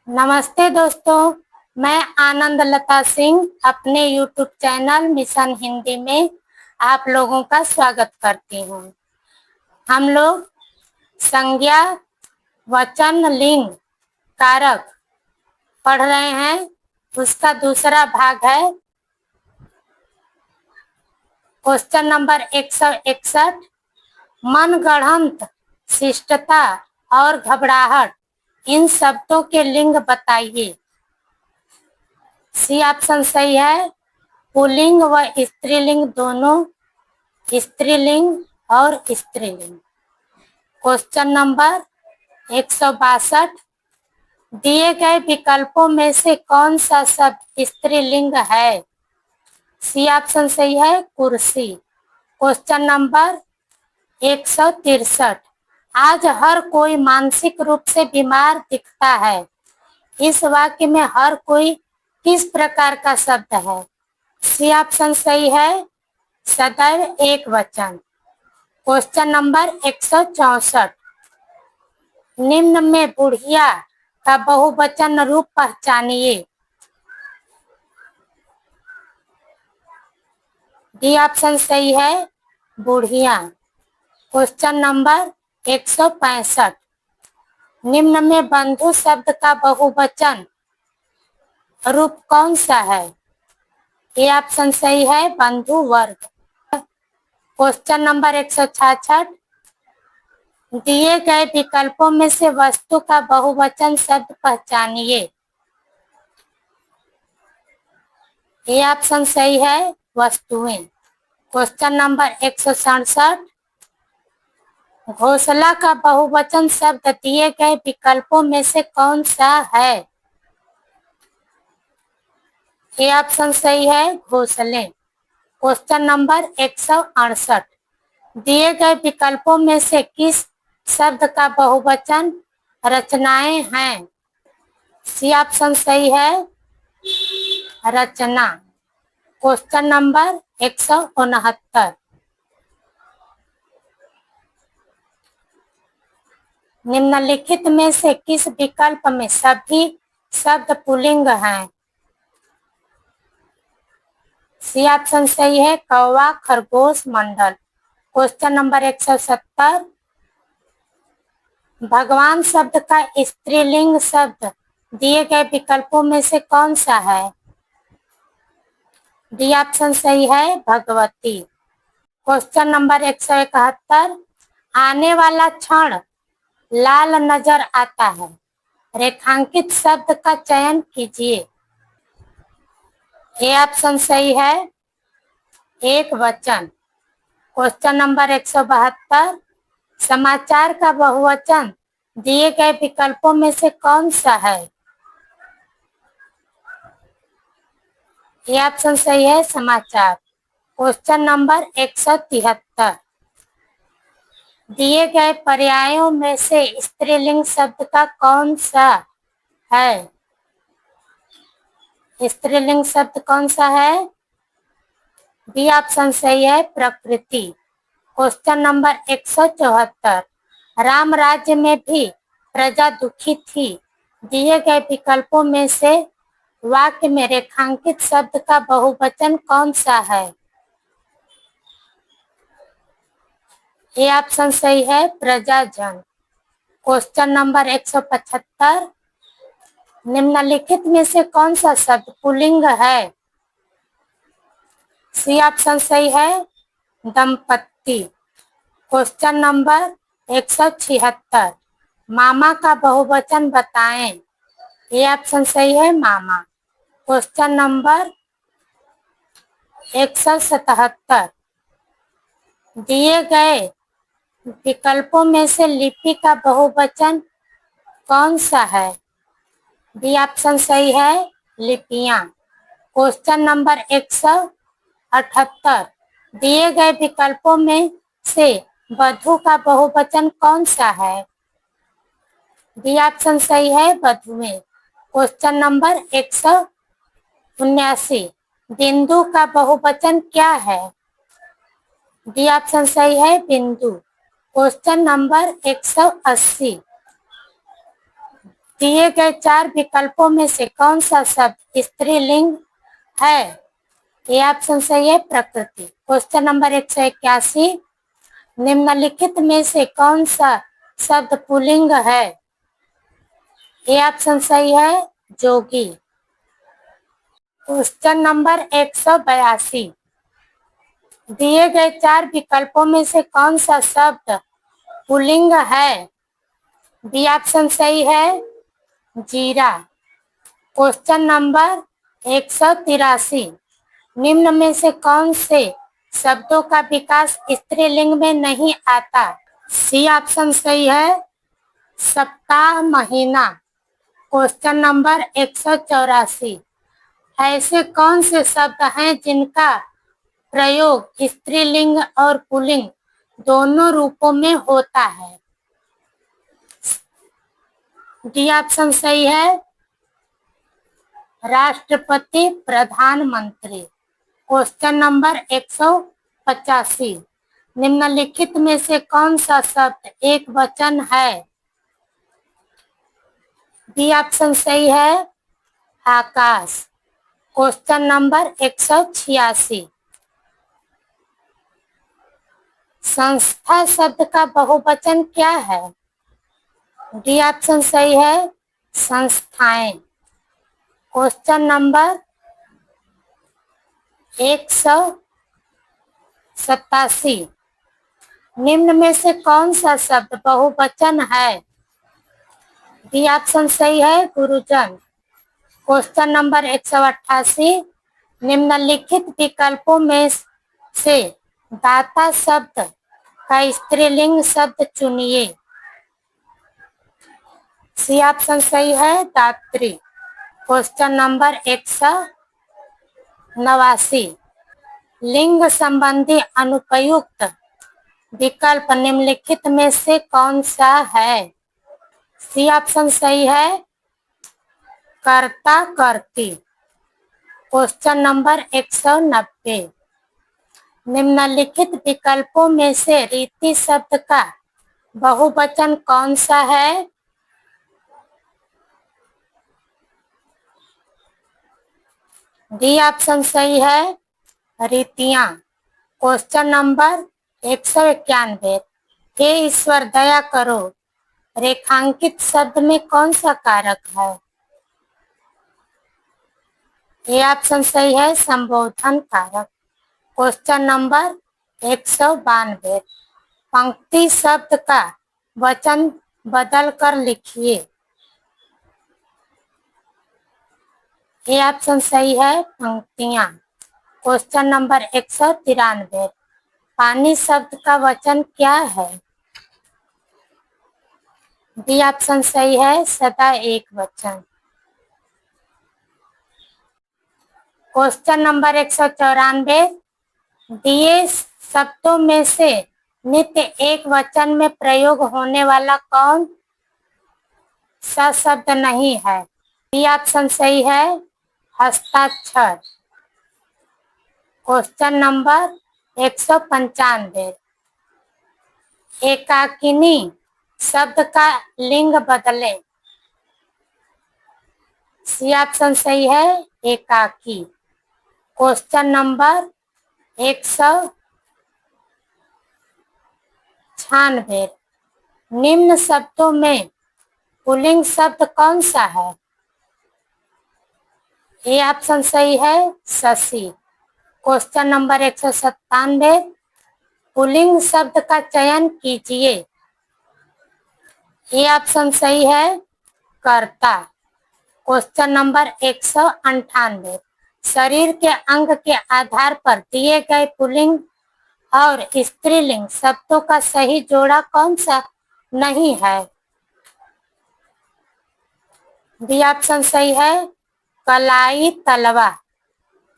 नमस्ते दोस्तों, मैं आनंद लता सिंह अपने YouTube चैनल मिशन हिंदी में आप लोगों का स्वागत करती हूँ। हम लोग संज्ञा, वचन, लिंग, कारक पढ़ रहे हैं। उसका दूसरा भाग है क्वेश्चन नंबर 161। मनगढ़ंत, शिष्टता और घबराहट, इन शब्दों के लिंग बताइए। सी ऑप्शन सही है। पुल्लिंग व स्त्रीलिंग दोनों, स्त्रीलिंग और स्त्रीलिंग। Question number 162। दिए गए विकल्पों में से कौन सा शब्द स्त्रीलिंग है? सी ऑप्शन सही है, कुर्सी। Question number 163। आज हर कोई मानसिक रूप से बीमार दिखता है। इस वाक्य में हर कोई किस प्रकार का शब्द है? सी ऑप्शन सही है, सदैव एक वचन। Question number 164। निम्न में बुढ़िया का बहुवचन रूप पहचानिए। डी ऑप्शन सही है, बुढ़िया। Question number 165। निम्न में बंधु शब्द का बहुवचन रूप कौन सा है? ए ऑप्शन सही है, बंधु वर्ग। Question number 166। दिए गए विकल्पों में से वस्तु का बहुवचन शब्द पहचानिए। ए ऑप्शन सही है, वस्तुएं। Question number 167। घोंसला का बहुवचन शब्द दिए गए विकल्पों में से कौन सा है? ए ऑप्शन सही है, घोंसले। Question number 168। दिए गए विकल्पों में से किस शब्द का बहुवचन रचनाएं हैं? सी ऑप्शन सही है, रचना। Question number 169। निम्नलिखित में से किस विकल्प में सभी शब्द पुल्लिंग हैं? सी ऑप्शन सही है, कौवा, खरगोश, मंडल। Question number 170। भगवान शब्द का स्त्रीलिंग शब्द दिए गए विकल्पों में से कौन सा है? डी ऑप्शन सही है, भगवती। Question number 171। आने वाला क्षण लाल नजर आता है। रेखांकित शब्द का चयन कीजिए। ए ऑप्शन सही है, एक वचन। Question number 172। समाचार का बहुवचन दिए गए विकल्पों में से कौन सा है? ये ऑप्शन सही है, समाचार। Question number 173। दिए गए पर्यायों में से स्त्रीलिंग शब्द का कौन सा है? स्त्रीलिंग शब्द कौन सा है? बी ऑप्शन सही है, प्रकृति। Question number 174। राम राज्य में भी प्रजा दुखी थी। दिए गए विकल्पों में से वाक्य में रेखांकित शब्द का बहुवचन कौन सा है? ये ऑप्शन सही है, प्रजाजन। Question number 175। निम्नलिखित में से कौन सा शब्द पुल्लिंग है? सी ऑप्शन सही है, दंपत्ति। Question number 176। मामा का बहुवचन बताएं। ये ऑप्शन सही है, मामा। Question number 177। दिए गए विकल्पों में से लिपि का बहुवचन कौन सा है? डी ऑप्शन सही है, लिपियां। Question number 178। दिए गए विकल्पों में से वधु का बहुवचन कौन सा है? डी ऑप्शन सही है, वधुएं। Question number 179। बिंदु का बहुवचन क्या है? डी ऑप्शन सही है, बिंदु। Question number 180। दिए गए 4 विकल्पों में से कौन सा शब्द स्त्रीलिंग है? ये ऑप्शन सही है प्रकृति। क्वेश्चन नंबर 181, निम्नलिखित में से कौन सा शब्द पुल्लिंग है? ये ऑप्शन सही है जोगी। क्वेश्चन नंबर 182, दिए गए 4 विकल्पों में से कौन सा शब्द पुल्लिंग है? बी ऑप्शन सही है जीरा। क्वेश्चन नंबर 183, निम्न में से कौन से शब्दों का विकास स्त्रीलिंग में नहीं आता? सी ऑप्शन सही है सप्ताह, महीना। क्वेश्चन नंबर 184, ऐसे कौन से शब्द हैं जिनका प्रयोग स्त्रीलिंग और पुल्लिंग दोनों रूपों में होता है? डी ऑप्शन सही है राष्ट्रपति, प्रधानमंत्री। क्वेश्चन नंबर 185, निम्नलिखित में से कौन सा शब्द एक वचन है? बी ऑप्शन सही है आकाश। क्वेश्चन नंबर 186, संस्था शब्द का बहुवचन क्या है? डी ऑप्शन सही है संस्थाएं। क्वेश्चन नंबर 187, निम्न में से कौन सा शब्द बहुवचन है? डी ऑप्शन सही है गुरुजन। क्वेश्चन नंबर 188, निम्नलिखित विकल्पों में से दाता शब्द का स्त्रीलिंग शब्द चुनिए। सी ऑप्शन सही है दात्री। क्वेश्चन नंबर 189, लिंग संबंधी अनुपयुक्त विकल्प निम्नलिखित में से कौन सा है? सी ऑप्शन सही है कर्ता, कर्ती। क्वेश्चन नंबर 190, निम्नलिखित विकल्पों में से रीति शब्द का बहुवचन कौन सा है? डी ऑप्शन सही है रीतियां। क्वेश्चन नंबर 191, हे ईश्वर दया करो रेखांकित शब्द में कौन सा कारक है? ये ऑप्शन सही है संबोधन कारक। क्वेश्चन नंबर 192, पंक्ति शब्द का वचन बदल कर लिखिए। ये ऑप्शन सही है पंक्तियां। क्वेश्चन नंबर 193, पानी शब्द का वचन क्या है? बी ऑप्शन सही है सदा एक वचन। क्वेश्चन नंबर 194, दिए शब्दों में से नित्य एक वचन में प्रयोग होने वाला कौन सा शब्द नहीं है? बी ऑप्शन सही है हस्ताक्षर। क्वेश्चन नंबर 195, एकाकिनी शब्द का लिंग बदलें। सी ऑप्शन सही है एकाकी। क्वेश्चन नंबर 196, निम्न शब्दों में पुल्लिंग शब्द कौन सा है? ये ऑप्शन सही है शशि। क्वेश्चन नंबर 197, पुल्लिंग शब्द का चयन कीजिए। ये ऑप्शन सही है कर्ता। क्वेश्चन नंबर 198, शरीर के अंग के आधार पर दिए गए पुल्लिंग और स्त्रीलिंग शब्दों का सही जोड़ा कौन सा नहीं है? बी ऑप्शन सही है कलाई, तलवा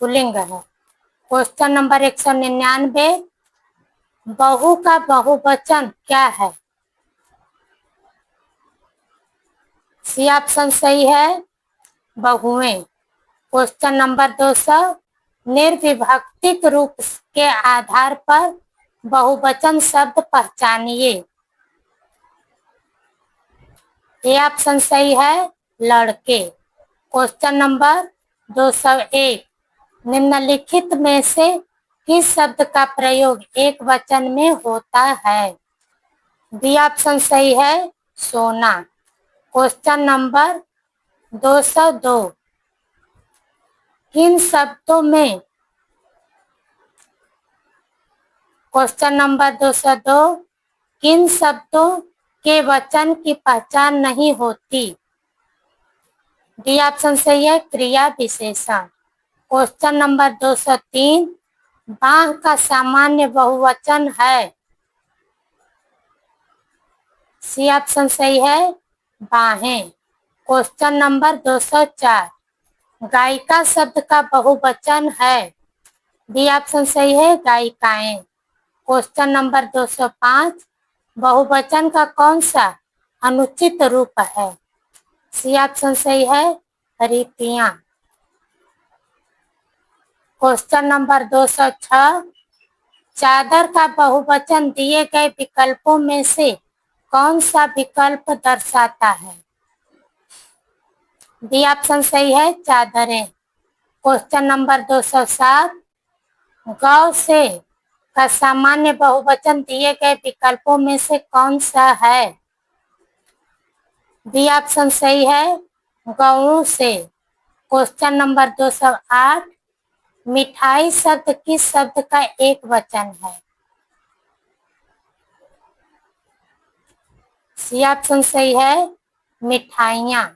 पुल्लिंग है। क्वेश्चन नंबर 199, बहु का बहुवचन क्या है? सी ऑप्शन सही है बहुएं। क्वेश्चन नंबर 200, निर्विभक्तिक रूप के आधार पर बहुवचन शब्द पहचानिए। ये ऑप्शन सही है लड़के। क्वेश्चन नंबर 201, निम्नलिखित में से किस शब्द का प्रयोग एक वचन में होता है? बी ऑप्शन सही है, सोना। क्वेश्चन नंबर 202, किन शब्दों में क्वेश्चन नंबर 202, किन शब्दों के वचन की पहचान नहीं होती? डी ऑप्शन सही है, क्रिया विशेषण। क्वेश्चन नंबर 203, बाह का सामान्य बहुवचन है? सी ऑप्शन सही है, बाहें। क्वेश्चन नंबर 204, गायिका शब्द का बहुवचन है? बी ऑप्शन सही है, गायिकाएं। क्वेश्चन नंबर 205, बहुवचन का कौन सा अनुचित रूप है? सी ऑप्शन सही है, रीतियां। क्वेश्चन नंबर 206, चादर का बहुवचन दिए गए विकल्पों में से कौन सा विकल्प दर्शाता है? बी ऑप्शन सही है, चादरें। क्वेश्चन नंबर 207, गौ से का सामान्य बहुवचन दिए गए विकल्पों में से कौन सा है? बी ऑप्शन सही है, गौओं से। क्वेश्चन नंबर 208, मिठाई शब्द किस शब्द का एक वचन है? सी ऑप्शन सही है, मिठाइयाँ।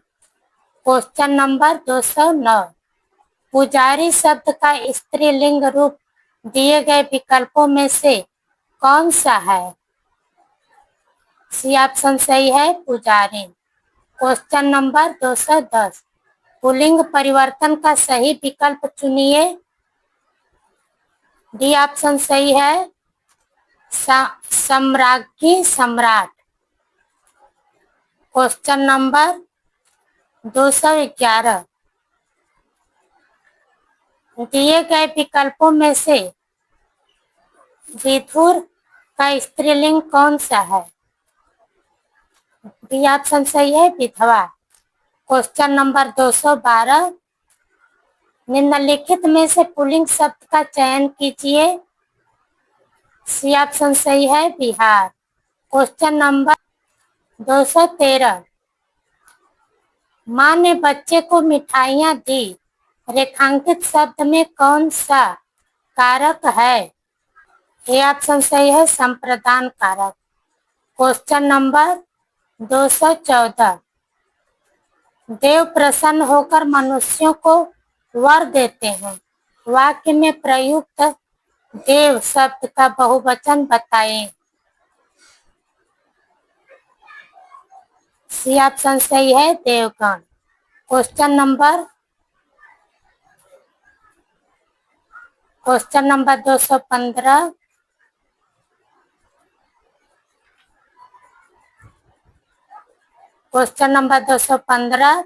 क्वेश्चन नंबर 209, पुजारी शब्द का स्त्रीलिंग रूप दिए गए विकल्पों में से कौन सा है? सी ऑप्शन सही है, पुजारी। क्वेश्चन नंबर 210, पुल्लिंग परिवर्तन का सही विकल्प चुनिए। डी ऑप्शन सही है, सम्राज्ञी, सम्राट। क्वेश्चन नंबर 211, दिए गए विकल्पों में से विधुर का स्त्रीलिंग कौन सा है? डी ऑप्शन सही है, विधवा। क्वेश्चन नंबर 212, निम्नलिखित में से पुल्लिंग शब्द का चयन कीजिए। सी ऑप्शन सही है, बिहार। क्वेश्चन नंबर 213, माँ ने बच्चे को मिठाइयाँ दी, रेखांकित शब्द में कौन सा कारक है? ए ऑप्शन सही है, संप्रदान कारक। क्वेश्चन नंबर 214, देव प्रसन्न होकर मनुष्यों को वर देते हैं, वाक्य में प्रयुक्त देव शब्द का बहुवचन बताएं। सी ऑप्शन सही है, Devgan. Question number 215, question number 215,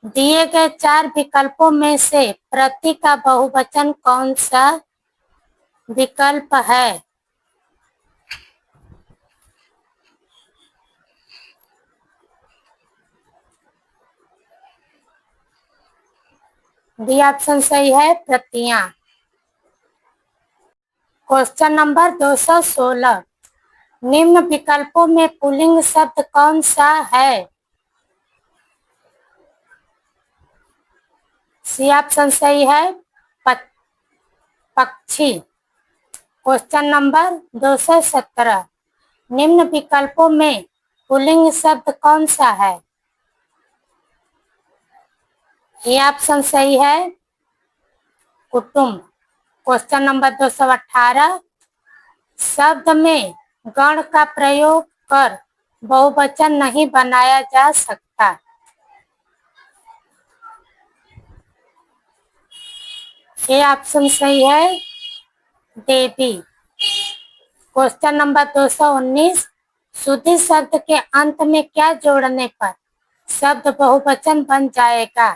दिए गए चार विकल्पों में से प्रति का बहुवचन कौन सा विकल्प है? डी ऑप्शन सही है, प्रतियां। क्वेश्चन नंबर 216, निम्न विकल्पों में पुल्लिंग शब्द कौन सा है? सी ऑप्शन सही है, पक्षी। क्वेश्चन नंबर 217, निम्न विकल्पों में पुल्लिंग शब्द कौन सा है? ये ऑप्शन सही है, कुटुंब। क्वेश्चन नंबर 218, शब्द में गण का प्रयोग कर बहुवचन नहीं बनाया जा सकता। ये ऑप्शन सही है, देवी। क्वेश्चन नंबर 219, शुद्धि शब्द के अंत में क्या जोड़ने पर शब्द बहुवचन बन जाएगा?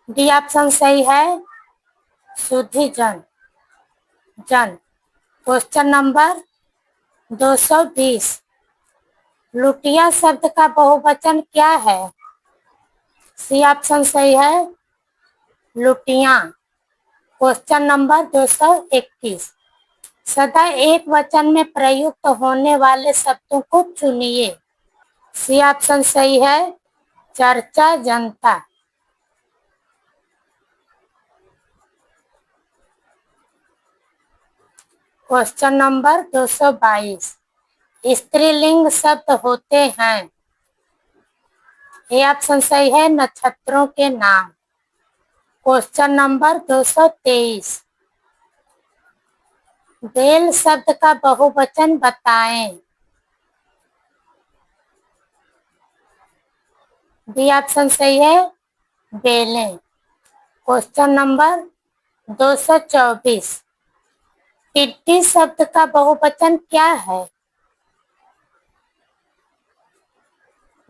डी ऑप्शन सही है, शुद्धि जन, जन। क्वेश्चन नंबर 220, लुटिया शब्द का बहुवचन क्या है? सी ऑप्शन सही है, लुटियां। Question number 221। सदा एक वचन में प्रयुक्त होने वाले शब्दों को चुनिए। सी ऑप्शन सही है, चर्चा, जनता। Question number 222। स्त्रीलिंग शब्द होते हैं। ये ऑप्शन सही है, नक्षत्रों के नाम। Question number 223। बेल शब्द का बहुवचन बताएं। बी ऑप्शन सही है, बेलें। Question number 224। टिड्डी शब्द का बहुवचन क्या है?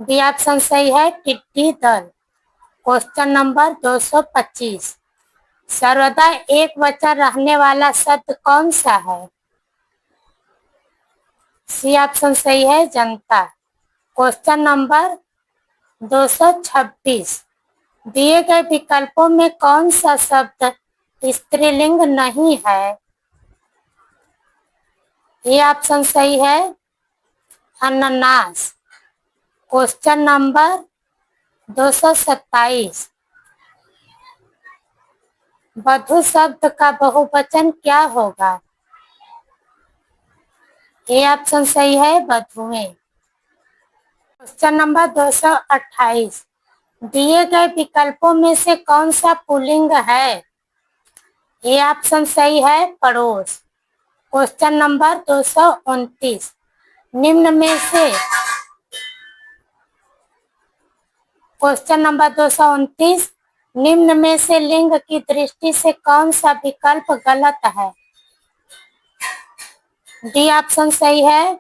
बी ऑप्शन सही है, टिड्डी दल। Question number 225। सर्वदा एक वचन रहने वाला शब्द कौन सा है? सी ऑप्शन सही है, जनता। Question number 226। दिए गए विकल्पों में कौन सा शब्द स्त्रीलिंग नहीं है? ये ऑप्शन सही है, अनानास। Question number 227। वधु शब्द का बहुवचन क्या होगा? ये ऑप्शन सही है, वधुएं। Question number 228। दिए गए विकल्पों में से कौन सा पुल्लिंग है? ये ऑप्शन सही है, पड़ोस। Question number 229। निम्न में से क्वेश्चन नंबर 229। निम्न में से लिंग की दृष्टि से कौन सा विकल्प गलत है? डी ऑप्शन सही है,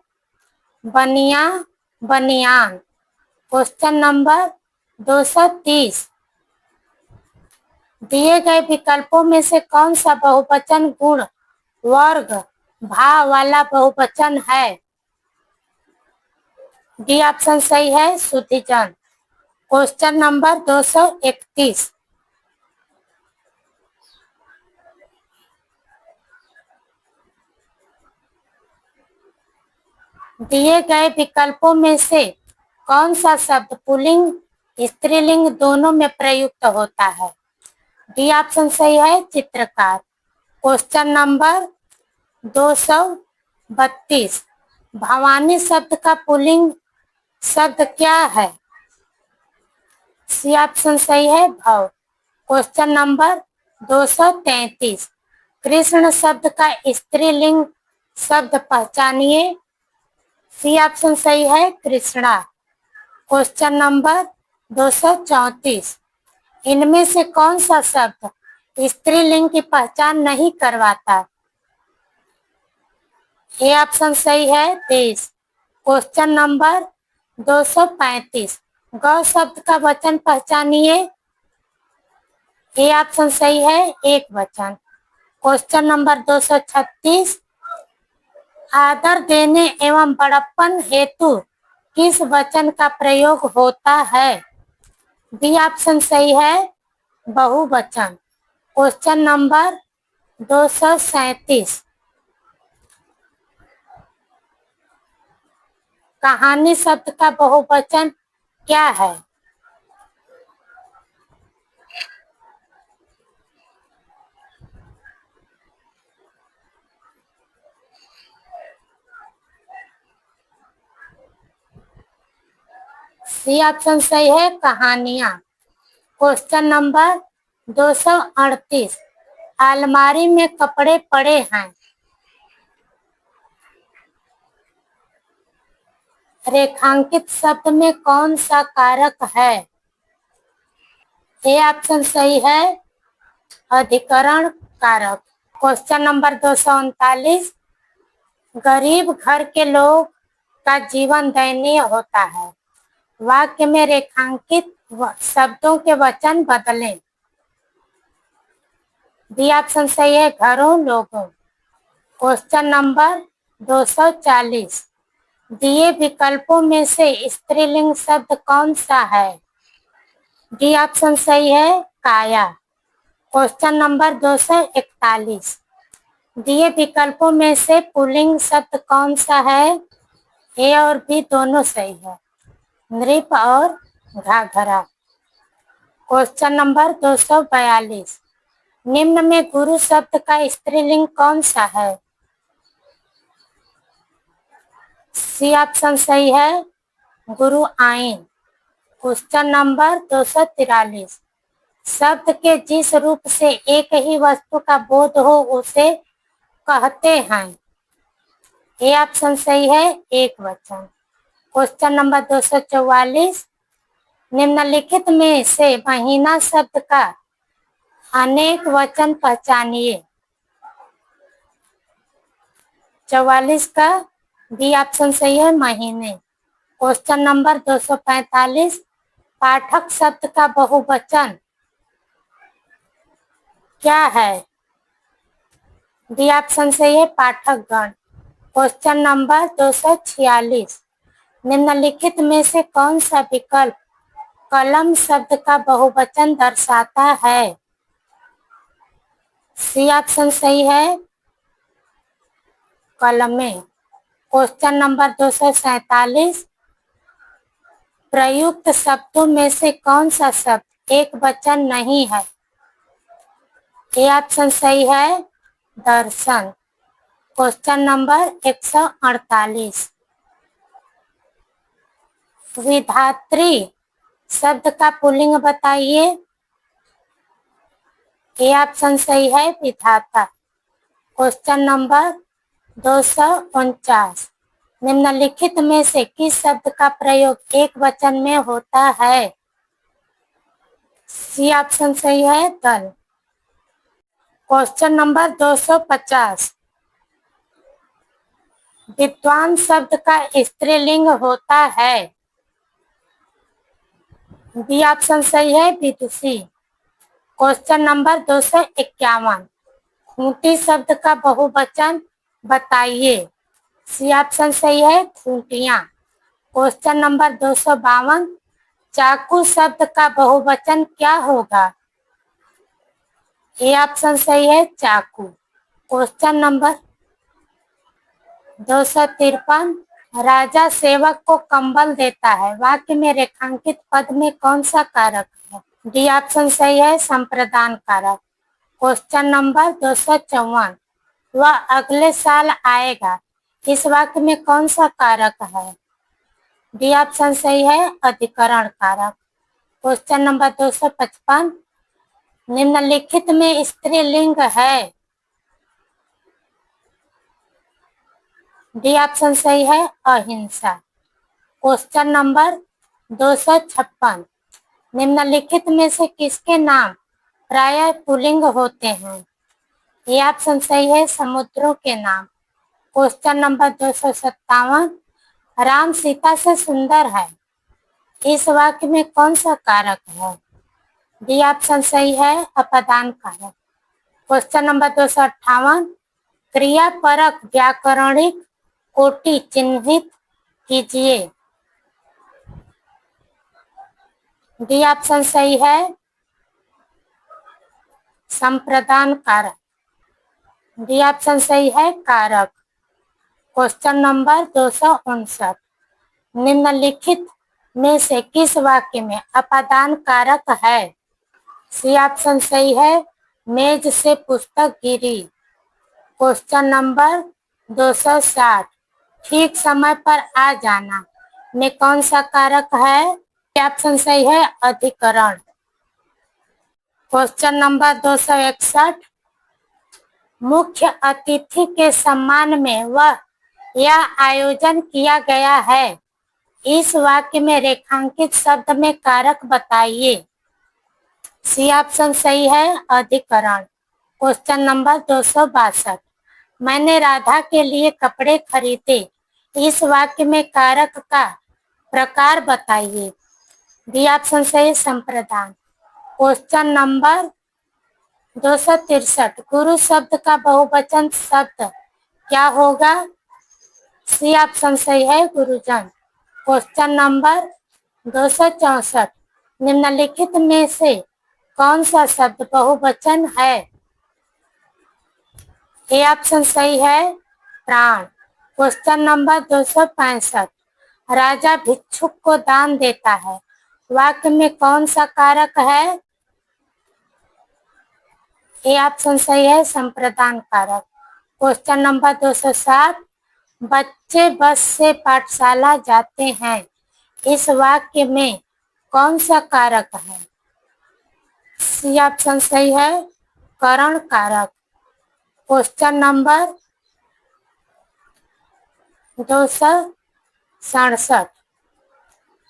बनिया, बनियान। Question number 230। दिए गए विकल्पों में से कौन सा बहुवचन गुण, वर्ग, भाव वाला बहुवचन है? डी ऑप्शन सही है, शुद्धिजन। Question number 231। दिए गए विकल्पों में से कौन सा शब्द पुल्लिंग स्त्रीलिंग दोनों में प्रयुक्त होता है? डी ऑप्शन सही है, चित्रकार। Question number 232। भवानी शब्द का पुल्लिंग शब्द क्या है? सी ऑप्शन सही है, भव। Question number 233। कृष्ण शब्द का स्त्रीलिंग शब्द पहचानिए। सी ऑप्शन सही है, कृष्णा। Question number 234। इनमें से कौन सा शब्द स्त्रीलिंग की पहचान नहीं करवाता? ये ऑप्शन सही है, देश। Question number 235। गौ शब्द का वचन पहचानिए। ये ऑप्शन सही है, एक वचन। Question number 236। आदर देने एवं बड़प्पन हेतु किस वचन का प्रयोग होता है? बी ऑप्शन सही है, बहुवचन। Question number 237। कहानी शब्द का बहुवचन क्या है? सी ऑप्शन सही है, कहानियां। Question number 238। अलमारी में कपड़े पड़े हैं। रेखांकित शब्द में कौन सा कारक है? ये ऑप्शन सही है, अधिकरण कारक। Question number 239। गरीब घर के लोग का जीवन दयनीय होता है। वाक्य में रेखांकित शब्दों के वचन बदलें। बी ऑप्शन सही है, घरों, लोगों। Question number 240। दिए विकल्पों में से स्त्रीलिंग शब्द कौन सा है? डी ऑप्शन सही है, काया। Question number 241। दिए विकल्पों में से पुल्लिंग शब्द कौन सा है? ए और बी दोनों सही है, नृप और घाघरा। Question number 242। निम्न में गुरु शब्द का स्त्रीलिंग कौन सा है? सी ऑप्शन सही है, गुरु आइन। Question number 243। शब्द के जिस रूप से एक ही वस्तु का बोध हो उसे कहते हैं। ए ऑप्शन सही है, एक वचन। Question number 244। निम्नलिखित में से महीना शब्द का अनेक वचन पहचानिए। 44 का बी ऑप्शन सही है, महीने। Question number 245। पाठक शब्द का बहुवचन क्या है? डी ऑप्शन सही है, पाठकगण। Question number 246। निम्नलिखित में से कौन सा विकल्प कलम शब्द का बहुवचन दर्शाता है? सी ऑप्शन सही है, कलमें। Question number 247। प्रयुक्त शब्दों में से कौन सा शब्द एक वचन नहीं है? ए ऑप्शन सही है, दर्शन। Question number 148। विधात्री शब्द का पुल्लिंग बताइए। ए ऑप्शन सही है, विधाता। Question number 249। निम्नलिखित में से किस शब्द का प्रयोग एक वचन में होता है? सी ऑप्शन सही है, दल। Question number 250। विद्वान शब्द का स्त्रीलिंग होता है। बी ऑप्शन सही है, विदुषी। Question number 251। खूंटी शब्द का बहुवचन बताइए। सी ऑप्शन सही है, खूंटियां। Question number 252। चाकू शब्द का बहुवचन क्या होगा? ए ऑप्शन सही है, चाकू। Question number 253। राजा सेवक को कंबल देता है, वाक्य में रेखांकित पद में कौन सा कारक है? डी ऑप्शन सही है, संप्रदान कारक। Question number 254। वह अगले साल आएगा, इस वाक्य में कौन सा कारक है? डी ऑप्शन सही है, अधिकरण कारक। Question number 255। निम्नलिखित में स्त्रीलिंग है। डी ऑप्शन सही है, अहिंसा। Question number 256। निम्नलिखित में से किसके नाम प्रायः पुल्लिंग होते हैं? ये ऑप्शन सही है, समुद्रों के नाम। Question number 257। राम सीता से सुंदर है, इस वाक्य में कौन सा कारक है? डी ऑप्शन सही है, अपदान कारक। Question number 258। क्रियापरक व्याकरणिक कोटि चिन्हित कीजिए। डी ऑप्शन सही है, संप्रदान कारक। डी ऑप्शन सही है, कारक। Question number 259। निम्नलिखित में से किस वाक्य में अपादान कारक है? सी ऑप्शन सही है, मेज से पुस्तक गिरी। Question number 260। ठीक समय पर आ जाना में कौन सा कारक है? ऑप्शन सही है, अधिकरण। Question number 261। मुख्य अतिथि के सम्मान में वह यह आयोजन किया गया है, इस वाक्य में रेखांकित शब्द में कारक बताइए। सी ऑप्शन सही है, अधिकरण। Question number 262। मैंने राधा के लिए कपड़े खरीदे, इस वाक्य में कारक का प्रकार बताइए। डी ऑप्शन सही, संप्रदान। Question number 263। गुरु शब्द का बहुवचन शब्द क्या होगा? सी ऑप्शन सही है गुरुजन। क्वेश्चन नंबर 264, निम्नलिखित में से कौन सा शब्द बहुवचन है? ए ऑप्शन सही है प्राण। क्वेश्चन नंबर 265, राजा भिक्षुक को दान देता है, वाक्य में कौन सा कारक है? ए ऑप्शन सही है संप्रदान कारक। क्वेश्चन नंबर 260, बच्चे बस से पाठशाला जाते हैं, इस वाक्य में कौन सा कारक है? सी ऑप्शन सही है करण कारक। क्वेश्चन नंबर 267,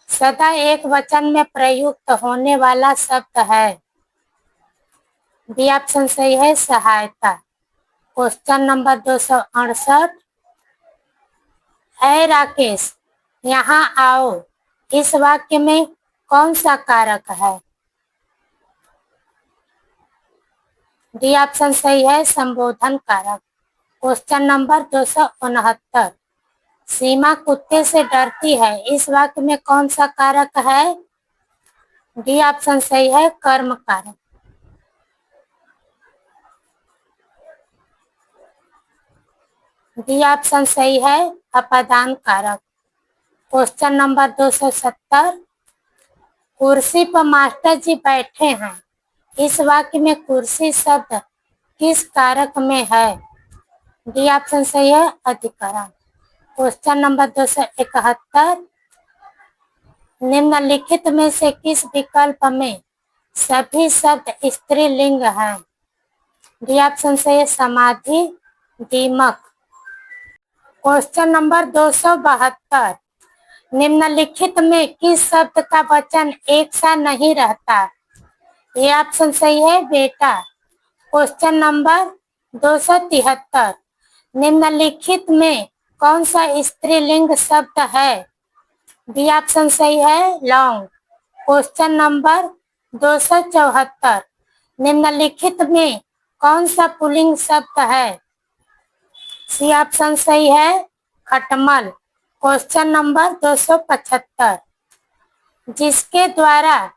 सदा एक वचन में प्रयुक्त होने वाला शब्द है। बी ऑप्शन सही है सहायता। क्वेश्चन नंबर 268, ऐ राकेश यहाँ आओ, इस वाक्य में कौन सा कारक है? डी ऑप्शन सही है संबोधन कारक। क्वेश्चन नंबर 269, सीमा कुत्ते से डरती है, इस वाक्य में कौन सा कारक है? डी ऑप्शन सही है कर्म कारक। डी ऑप्शन सही है अपादान कारक। क्वेश्चन नंबर 270, कुर्सी पर मास्टर जी बैठे हैं, इस वाक्य में कुर्सी शब्द किस कारक में है? डी ऑप्शन सही है अधिकरण। क्वेश्चन नंबर 271, निम्नलिखित में से किस विकल्प में सभी शब्द स्त्रीलिंग हैं? डी ऑप्शन सही है समाधि दीमक। क्वेश्चन नंबर 272, निम्नलिखित में किस शब्द का वचन एक सा नहीं रहता? ये ऑप्शन सही है बेटा। क्वेश्चन नंबर 273, निम्नलिखित में कौन सा स्त्रीलिंग शब्द है? बी ऑप्शन सही है लौंग। क्वेश्चन नंबर 274, निम्नलिखित में कौन सा पुल्लिंग शब्द है? सी ऑप्शन सही है खटमल। क्वेश्चन नंबर 275, जिसके द्वारा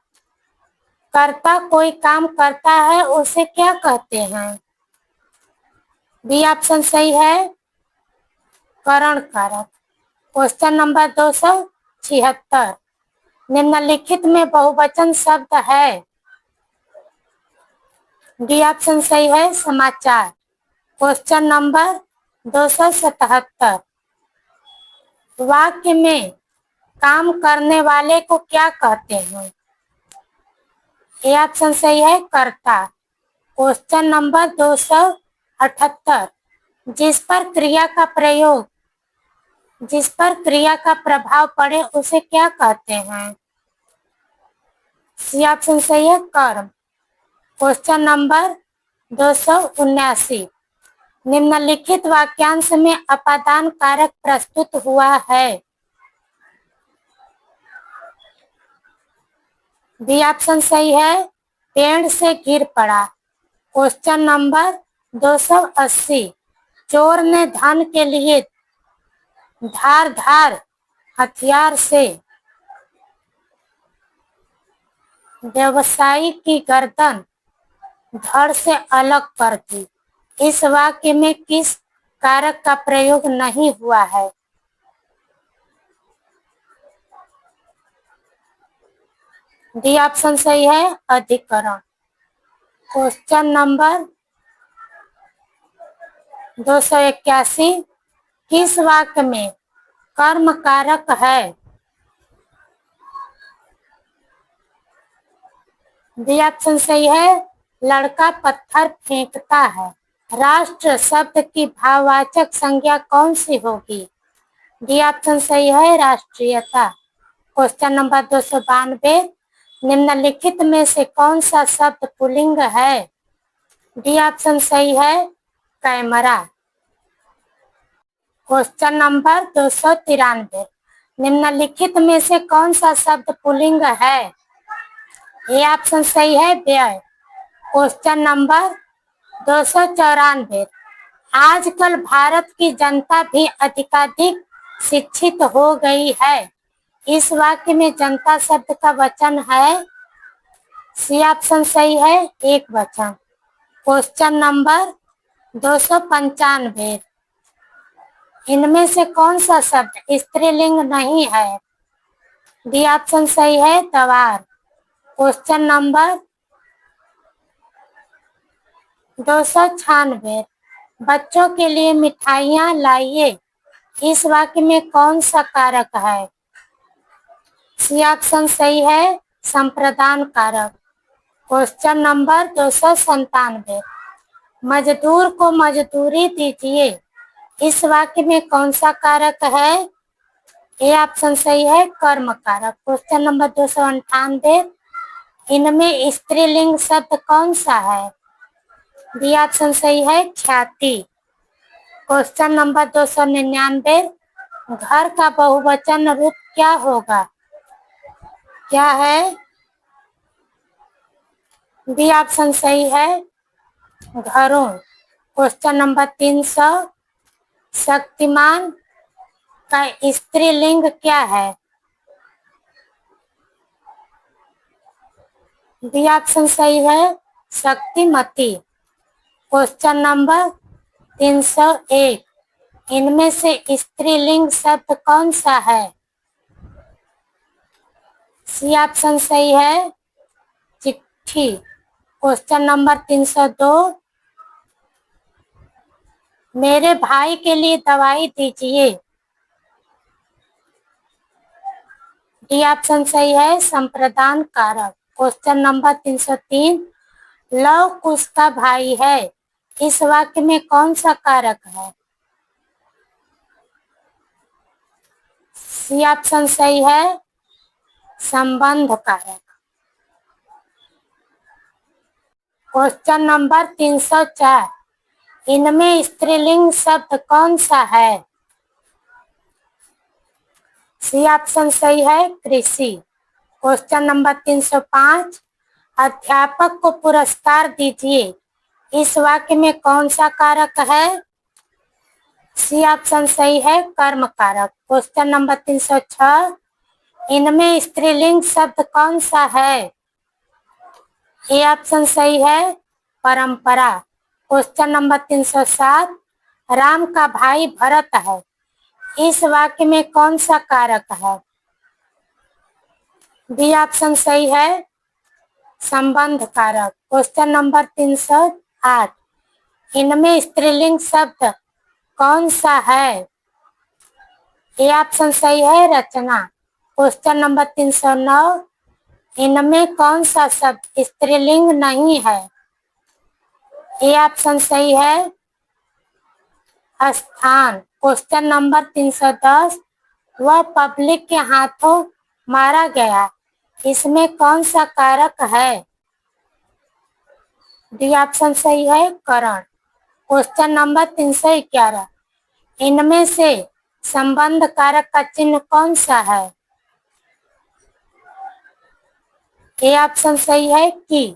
कर्ता कोई काम करता है उसे क्या कहते हैं? बी ऑप्शन सही है करण कारक। क्वेश्चन नंबर 276, निम्नलिखित में बहुवचन शब्द है? डी ऑप्शन सही है समाचार। क्वेश्चन नंबर 277, वाक्य में काम करने वाले को क्या कहते हैं? ए ऑप्शन सही है कर्ता। क्वेश्चन नंबर 278, जिस पर क्रिया का प्रभाव पड़े उसे क्या कहते हैं? सी ऑप्शन सही है कर्म। क्वेश्चन नंबर 279, निम्नलिखित वाक्यांश में अपादान कारक प्रस्तुत हुआ है? बी ऑप्शन सही है पेड़ से गिर पड़ा। क्वेश्चन नंबर 280, चोर ने धन के लिए धारदार हथियार से व्यवसायी की गर्दन धड़ से अलग कर दी, इस वाक्य में किस कारक का प्रयोग नहीं हुआ है? डी ऑप्शन सही है अधिकरण। क्वेश्चन नंबर 281, किस वाक्य में कर्म कारक है? बी ऑप्शन सही है लड़का पत्थर फेंकता है। राष्ट्र शब्द की भाववाचक संज्ञा कौन सी होगी? डी ऑप्शन सही है राष्ट्रीयता। क्वेश्चन नंबर 292, निम्नलिखित में से कौन सा शब्द पुल्लिंग है? डी ऑप्शन सही है कैमरा। क्वेश्चन नंबर 293, निम्नलिखित में से कौन सा शब्द पुल्लिंग है? ये ऑप्शन सही है व्यय। क्वेश्चन नंबर 294, आजकल भारत की जनता भी अधिकाधिक शिक्षित हो गई है। इस वाक्य में जनता शब्द का वचन है। सी ऑप्शन सही है, एक वचन। क्वेश्चन नंबर 295, इनमें से कौन सा शब्द स्त्रीलिंग नहीं है? डी ऑप्शन सही है, तवार। क्वेश्चन नंबर 296, बच्चों के लिए मिठाइयाँ लाइए, इस वाक्य में कौन सा कारक है? सी ऑप्शन सही है, संप्रदान कारक। क्वेश्चन नंबर 297, मजदूर को मजदूरी दीजिए, इस वाक्य में कौन सा कारक है? ए ऑप्शन सही है, कर्म कारक। क्वेश्चन नंबर 298, इनमें स्त्रीलिंग शब्द कौन सा है? बी ऑप्शन सही है, ख्याति। क्वेश्चन नंबर 299, घर का बहुवचन रूप क्या होगा? क्या है? बी ऑप्शन सही है, घरों। क्वेश्चन नंबर 300, शक्तिमान का स्त्रीलिंग क्या है? बी ऑप्शन सही है, शक्तिमती। क्वेश्चन नंबर 301, इनमें से स्त्रीलिंग शब्द कौन सा है? सी ऑप्शन सही है, चिट्ठी। क्वेश्चन नंबर 302, मेरे भाई के लिए दवाई दीजिए, डी ऑप्शन सही है, संप्रदान कारक। क्वेश्चन नंबर 303, लव कुश का भाई है, इस वाक्य में कौन सा कारक है? सी ऑप्शन सही है, संबंध कारक। क्वेश्चन नंबर 304, इनमें स्त्रीलिंग शब्द कौन सा है? सी ऑप्शन सही है, कृषि। क्वेश्चन नंबर 305, अध्यापक को पुरस्कार दीजिए, इस वाक्य में कौन सा कारक है? सी ऑप्शन सही है, कर्म कारक। क्वेश्चन नंबर 306, इनमें स्त्रीलिंग शब्द कौन सा है? ए ऑप्शन सही है, परंपरा। क्वेश्चन नंबर 307, राम का भाई भरत है, इस वाक्य में कौन सा कारक है? बी ऑप्शन सही है, संबंध कारक। क्वेश्चन नंबर 308, इनमें स्त्रीलिंग शब्द कौन सा है? ए ऑप्शन सही है, रचना। क्वेश्चन नंबर 309, इनमें कौन सा शब्द स्त्रीलिंग नहीं है? ए ऑप्शन सही है, स्थान। क्वेश्चन नंबर 310, वह पब्लिक के हाथों मारा गया, इसमें कौन सा कारक है? डी ऑप्शन सही है, करण। क्वेश्चन नंबर 311, इनमें से संबंध कारक का चिन्ह कौन सा है? ए ऑप्शन सही है, की।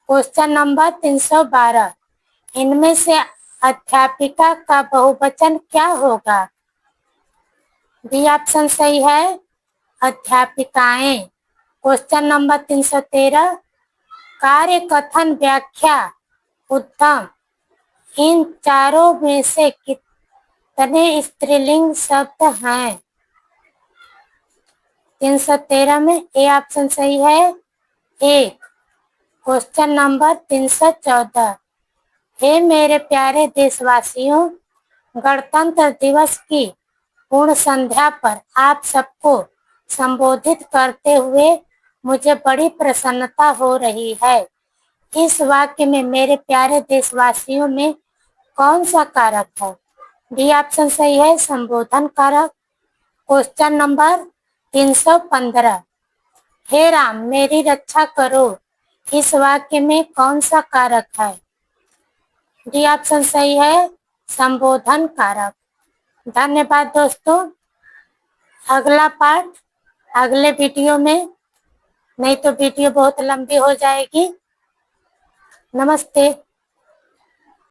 क्वेश्चन नंबर 312, इनमें से अध्यापिका का बहुवचन क्या होगा? बी ऑप्शन सही है, अध्यापिकाएं। क्वेश्चन नंबर 313, कार्य कथन व्याख्या उत्तम, इन चारों में से कितने स्त्रीलिंग शब्द हैं? 313 में ए ऑप्शन सही है, एक। क्वेश्चन नंबर 314, हे मेरे प्यारे देशवासियों, गणतंत्र दिवस की पूर्ण संध्या पर आप सबको संबोधित करते हुए मुझे बड़ी प्रसन्नता हो रही है। इस वाक्य में मेरे प्यारे देशवासियों में कौन सा कारक है? डी ऑप्शन सही है, संबोधन कारक। क्वेश्चन नंबर 315, हे राम मेरी रक्षा करो, इस वाक्य में कौन सा कारक है? डी ऑप्शन सही है, संबोधन कारक। धन्यवाद दोस्तों। अगला पार्ट अगले वीडियो में, नहीं तो वीडियो बहुत लंबी हो जाएगी। नमस्ते।